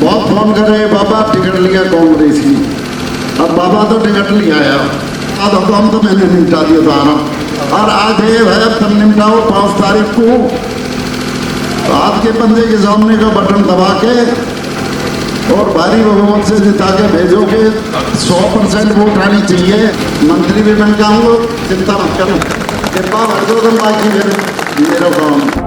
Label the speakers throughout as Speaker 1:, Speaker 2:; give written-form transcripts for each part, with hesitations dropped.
Speaker 1: बहुत फोन करे बाबा टिकट लिया कांग्रेस की। अब बाबा तो टिकट लिया है, आज हुक्म तो मैंने निपटा दिया सारा। और आज ये है तब निपटाओ 5 तारीख को, हाथ के पंजे के सामने का बटन दबा के और भारी बहुमत से जिता के भेजोगे। 100% वोट आनी चाहिए। मंत्री भी बन जाऊंगा, चिंता मत करो, कृपा भर दो तुम, बाकी मेरा काम।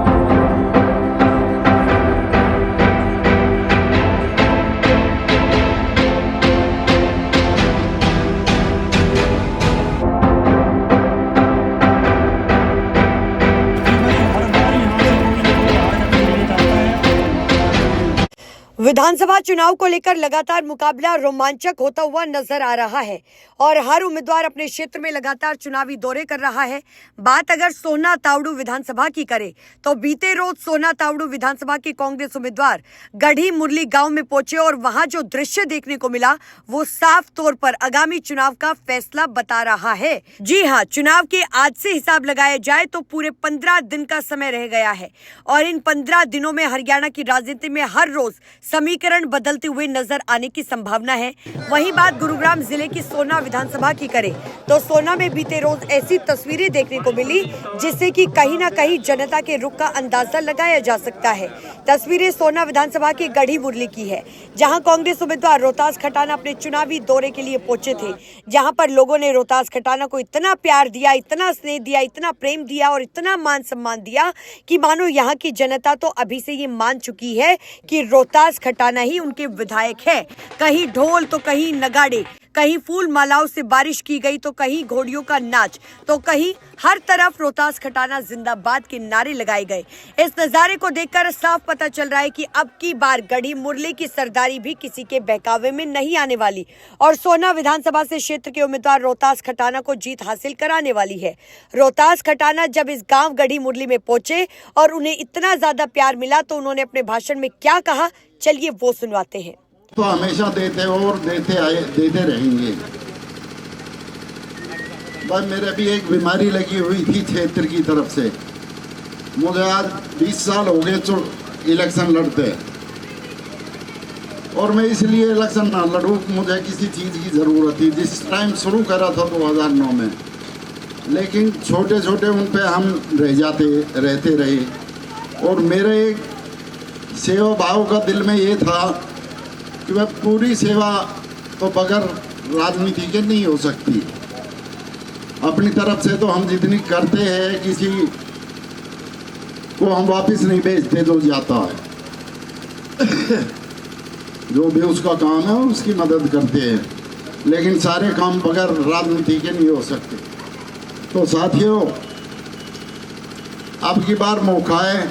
Speaker 2: विधानसभा चुनाव को लेकर लगातार मुकाबला रोमांचक होता हुआ नजर आ रहा है और हर उम्मीदवार अपने क्षेत्र में लगातार चुनावी दौरे कर रहा है। बात अगर सोना तावड़ू विधानसभा की करें तो बीते रोज सोना तावड़ू विधानसभा के कांग्रेस उम्मीदवार गढ़ी मुरली गांव में पहुंचे और वहां जो दृश्य देखने को मिला वो साफ तौर पर आगामी चुनाव का फैसला बता रहा है। जी हाँ, चुनाव के आज से हिसाब लगाया जाए तो पूरे 15 दिन का समय रह गया है और इन 15 दिनों में हरियाणा की राजनीति में हर रोज समीकरण बदलते हुए नजर आने की संभावना है। वहीं बात गुरुग्राम जिले की सोना विधानसभा की करें तो सोना में बीते रोज ऐसी तस्वीरें देखने को मिली जिससे कि कहीं ना कहीं जनता के रुख का अंदाजा लगाया जा सकता है। तस्वीरें सोना विधानसभा की गढ़ी मुरली की है, जहां कांग्रेस उम्मीदवार रोहतास खटाना अपने चुनावी दौरे के लिए पहुंचे थे, जहां पर लोगों ने रोहतास खटाना को इतना प्यार दिया, इतना स्नेह दिया, इतना प्रेम दिया और इतना मान सम्मान दिया कि मानो यहाँ की जनता तो अभी से ये मान चुकी है कि रोहतास खटाना ही उनके विधायक है। कहीं ढोल तो कहीं नगाड़े, कहीं फूल मालाओं से बारिश की गई तो कहीं घोड़ियों का नाच, तो कहीं हर तरफ रोहतास खटाना जिंदाबाद के नारे लगाए गए। इस नजारे को देखकर साफ पता चल रहा है कि अब की बार गढ़ी मुरली की सरदारी भी किसी के बहकावे में नहीं आने वाली और सोना विधानसभा से क्षेत्र के उम्मीदवार रोहतास खटाना को जीत हासिल कराने वाली है। रोहतास खटाना जब इस गांव गढ़ी मुरली में पहुंचे और उन्हें इतना ज्यादा प्यार मिला तो उन्होंने अपने भाषण में क्या कहा, चलिए वो सुनवाते हैं।
Speaker 1: तो हमेशा देते हो और देते आए, देते रहेंगे। भाई मेरे भी एक बीमारी लगी हुई थी क्षेत्र की तरफ से। मुझे आज 20 साल हो गए जो इलेक्शन लड़ते, और मैं इसलिए इलेक्शन ना लड़ूं, मुझे किसी चीज़ की ज़रूरत थी। जिस टाइम शुरू करा था 2009 में, लेकिन छोटे छोटे उन पे हम रहते रहे। और मेरे एक सेवा भाव का दिल में ये था कि वह पूरी सेवा तो बगैर राजनीति के नहीं हो सकती। अपनी तरफ से तो हम जितनी करते हैं, किसी को हम वापस नहीं भेजते जो जाता है। जो भी उसका काम है उसकी मदद करते हैं, लेकिन सारे काम बगैर राजनीति के नहीं हो सकते। तो साथियों, अब की बार मौका है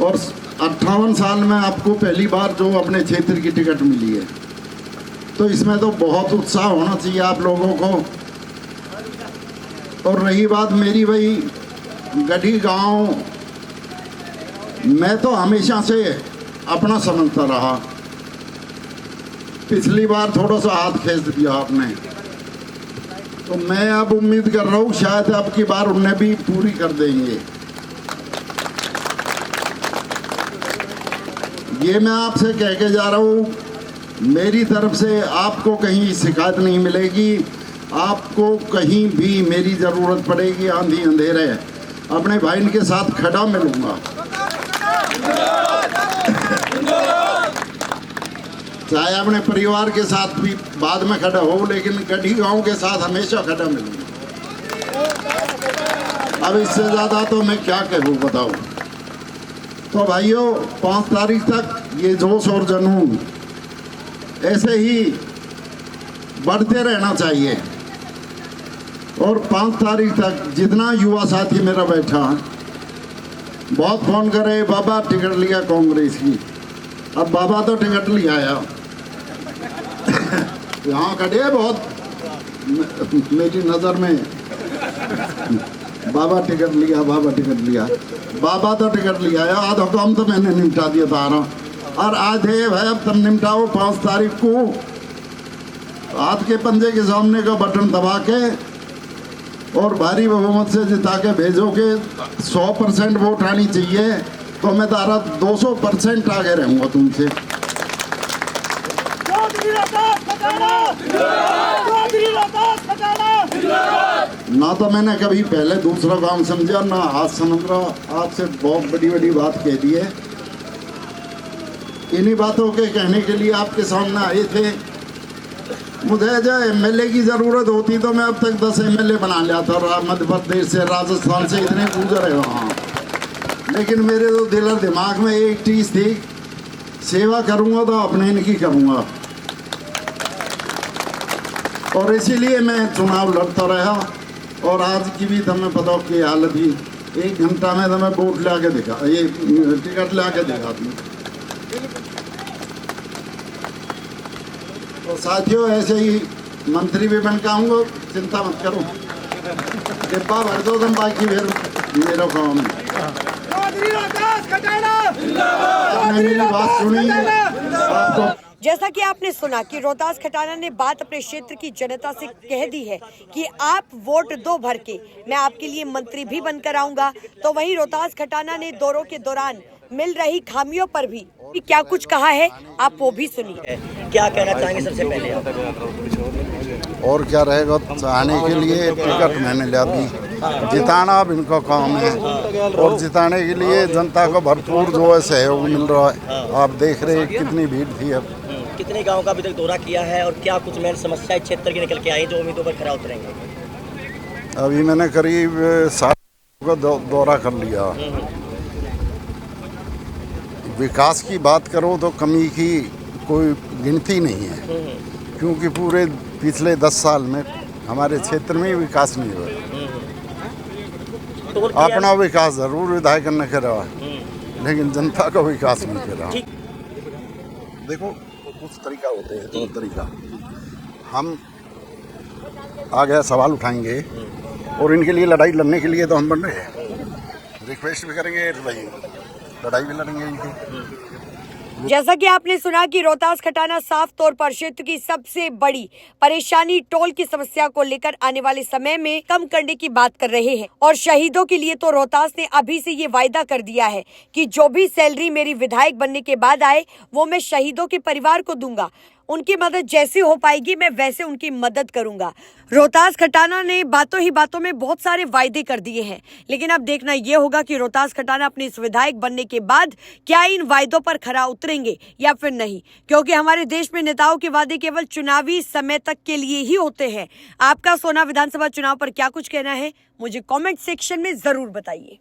Speaker 1: और 58 साल में आपको पहली बार जो अपने क्षेत्र की टिकट मिली है, तो इसमें तो बहुत उत्साह होना चाहिए आप लोगों को। और रही बात मेरी, वही गढ़ी गांव, मैं तो हमेशा से अपना समझता रहा। पिछली बार थोड़ा सा हाथ खींच दिया आपने, तो मैं अब उम्मीद कर रहा हूँ शायद अब की बार उन्हें भी पूरी कर देंगे। ये मैं आपसे कह के जा रहा हूँ, मेरी तरफ से आपको कहीं शिकायत नहीं मिलेगी। आपको कहीं भी मेरी ज़रूरत पड़ेगी, आंधी अंधेरे, अपने भाई के साथ खड़ा मिलूंगा। चाहे अपने परिवार के साथ भी बाद में खड़ा हो, लेकिन गढ़ी गांव के साथ हमेशा खड़ा मिलूंगा। अब इससे ज़्यादा तो मैं क्या कहूँ, बताओ। तो भाइयों, 5 तारीख तक ये जोश और जुनून ऐसे ही बढ़ते रहना चाहिए। और 5 तारीख तक जितना युवा साथी मेरा बैठा, बहुत फोन करे बाबा टिकट लिया कांग्रेस की। अब बाबा तो टिकट लिया आया, यहाँ खड़े बहुत मेरी नज़र में, बाबा टिकट लिया, बाबा टिकट लिया, बाबा तो टिकट लिया है। आज हुक्म तो मैंने निपटा दिया था, और आज है भाई अब तब निपटाओ 5 तारीख को, हाथ के पंजे के सामने का बटन दबा के और भारी बहुमत से जिता के भेजोगे। 100% वोट आनी चाहिए, तो मैं तारा 200% आगे रहूँगा तुमसे। ना तो मैंने कभी पहले दूसरा काम समझा, ना आज समझ रहा। आज से बहुत बड़ी बड़ी बात कह दी है। इन्हीं बातों के कहने के लिए आपके सामने आए थे। मुझे जो एमएलए की ज़रूरत होती तो मैं अब तक 10 एमएलए बना लिया था। मध्य प्रदेश से, राजस्थान से इतने गुजरे वहाँ। लेकिन मेरे तो दिल और दिमाग में एक चीज़ थी, सेवा करूँगा तो अपने इनकी करूँगा, और इसीलिए मैं चुनाव लड़ता रहा। और आज की भी तुम्हें पता की हालत ही, 1 घंटा में तुम्हें वोट ला के दिखा, ये टिकट ला के दिखा दी। तो साथियों, ऐसे ही मंत्री भी बन के आऊँगा, चिंता मत करो। डिब्बा भर दो तुम, बाकी फिर मेरा काम है। आपने मेरी बात सुनी, आपको
Speaker 2: जैसा कि आपने सुना कि रोहतास खटाना ने बात अपने क्षेत्र की जनता से कह दी है कि आप वोट दो भर के, मैं आपके लिए मंत्री भी बनकर आऊंगा। तो वहीं रोहतास खटाना ने दौरों के दौरान मिल रही खामियों पर भी क्या कुछ कहा है, आप वो भी सुनिए। क्या कहना चाहेंगे सबसे पहले आप?
Speaker 1: और क्या रहेगा, चाहने के लिए टिकट मैंने लिया दी, जिताना अब इनका काम है। और जिताने के लिए जनता को भरपूर जो है सहयोग मिल रहा है। आप देख रहे हैं कितनी भीड़ थी। अब
Speaker 3: कितने गांव का अभी तक दौरा किया है और क्या कुछ मेन समस्याएं क्षेत्र की निकल के आई जो उम्मीदों पर खरा उतरेंगे?
Speaker 1: अभी मैंने करीब 7 का दौरा कर लिया। विकास की बात करो तो कमी की कोई गिनती नहीं है, क्योंकि पूरे पिछले 10 साल में हमारे क्षेत्र में विकास नहीं हुआ। अपना विकास जरूर विधायक ने करा, लेकिन जनता का विकास नहीं करा। देखो, कुछ तरीका होते हैं, 2 तरीका। हम आगे सवाल उठाएंगे और इनके लिए लड़ाई लड़ने के लिए तो हम बन रहे हैं, रिक्वेस्ट भी करेंगे, लड़ाई भी लड़ेंगे इनकी।
Speaker 2: जैसा कि आपने सुना कि रोहतास खटाना साफ तौर पर क्षेत्र की सबसे बड़ी परेशानी टोल की समस्या को लेकर आने वाले समय में कम करने की बात कर रहे हैं। और शहीदों के लिए तो रोहतास ने अभी से ये वायदा कर दिया है कि जो भी सैलरी मेरी विधायक बनने के बाद आए वो मैं शहीदों के परिवार को दूंगा। उनकी मदद जैसी हो पाएगी मैं वैसे उनकी मदद करूंगा। रोहतास खटाना ने बातों ही बातों में बहुत सारे वायदे कर दिए हैं, लेकिन अब देखना यह होगा कि रोहतास खटाना अपने इस विधायक बनने के बाद क्या इन वायदों पर खरा उतरेंगे या फिर नहीं, क्योंकि हमारे देश में नेताओं के वादे केवल चुनावी समय तक के लिए ही होते हैं। आपका सोना विधानसभा चुनाव पर क्या कुछ कहना है, मुझे कॉमेंट सेक्शन में जरूर बताइए।